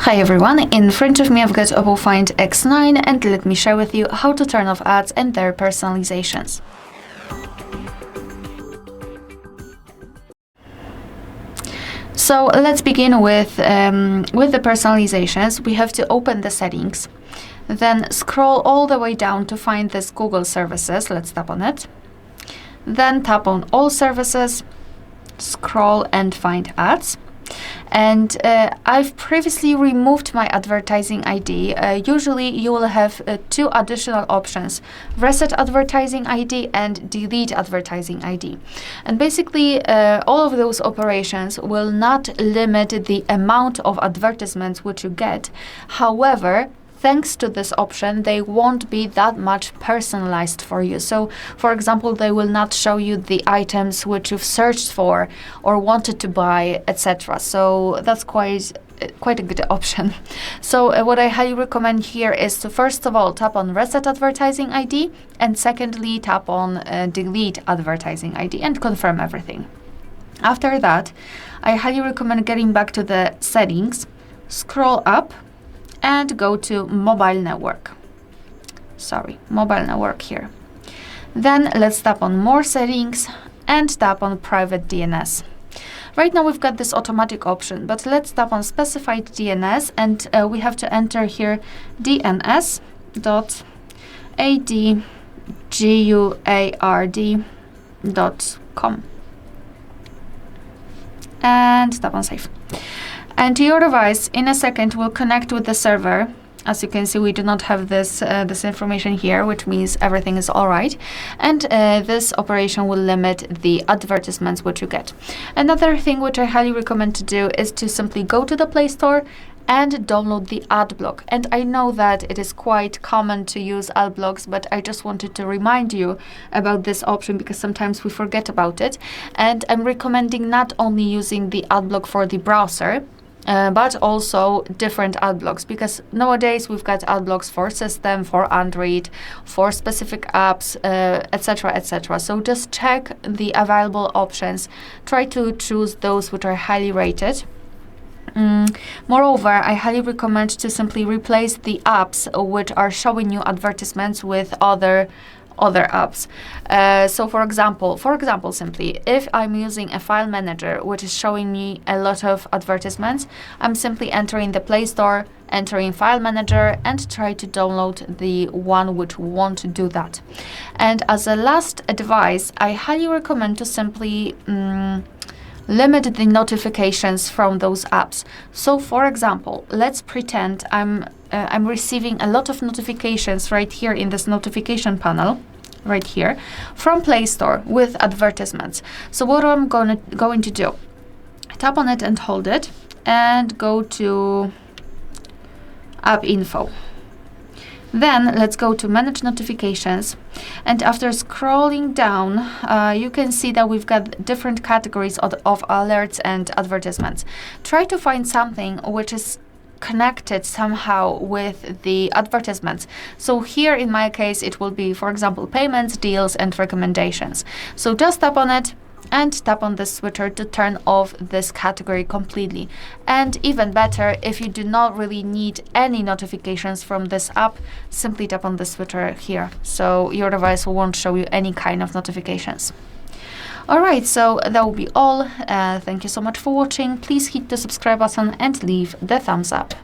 Hi everyone, in front of me I've got OPPO Find X9 and let me share with you how to turn off ads and their personalizations. So let's begin with the personalizations. We have to open the settings, then scroll all the way down to find this Google services. Let's tap on it. Then tap on all services, scroll and find ads. And I've previously removed my advertising ID. Usually you will have two additional options: reset advertising ID and delete advertising ID. And basically all of those operations will not limit the amount of advertisements which you get. However, thanks to this option, they won't be that much personalized for you. So, for example, they will not show you the items which you've searched for or wanted to buy, etc. So that's quite a good option. So what I highly recommend here is to first of all tap on Reset Advertising ID, and secondly tap on Delete Advertising ID and confirm everything. After that, I highly recommend getting back to the settings, scroll up, and go to mobile network. Mobile network here. Then let's tap on more settings and tap on private DNS. Right now we've got this automatic option, but let's tap on specified DNS and we have to enter here dns.adguard.com and tap on save. And your device in a second will connect with the server. As you can see, we do not have this information here, which means everything is all right. And this operation will limit the advertisements which you get. Another thing which I highly recommend to do is to simply go to the Play Store and download the ad block. And I know that it is quite common to use ad blocks, but I just wanted to remind you about this option because sometimes we forget about it. And I'm recommending not only using the ad block for the browser, but also different ad blocks, because nowadays we've got ad blocks for system, for Android, for specific apps, etc., etc. So just check the available options. Try to choose those which are highly rated. Moreover, I highly recommend to simply replace the apps which are showing you advertisements with other apps. So for example, simply, if I'm using a file manager which is showing me a lot of advertisements, I'm simply entering the Play Store, entering file manager, and try to download the one which won't do that. And as a last advice, I highly recommend to simply limit the notifications from those apps. So for example, let's pretend I'm receiving a lot of notifications right here in this notification panel, right here, from Play Store with advertisements. So what I'm going to do, tap on it and hold it, and go to App Info. Then let's go to Manage Notifications, and after scrolling down, you can see that we've got different categories of alerts and advertisements. Try to find something which is connected somehow with the advertisements. So here in my case it will be, for example, payments, deals, and recommendations. So just tap on it and tap on the switcher to turn off this category completely. And even better, if you do not really need any notifications from this app, simply tap on the switcher here, so your device won't show you any kind of notifications. Alright, so that will be all. Thank you so much for watching. Please hit the subscribe button and leave the thumbs up.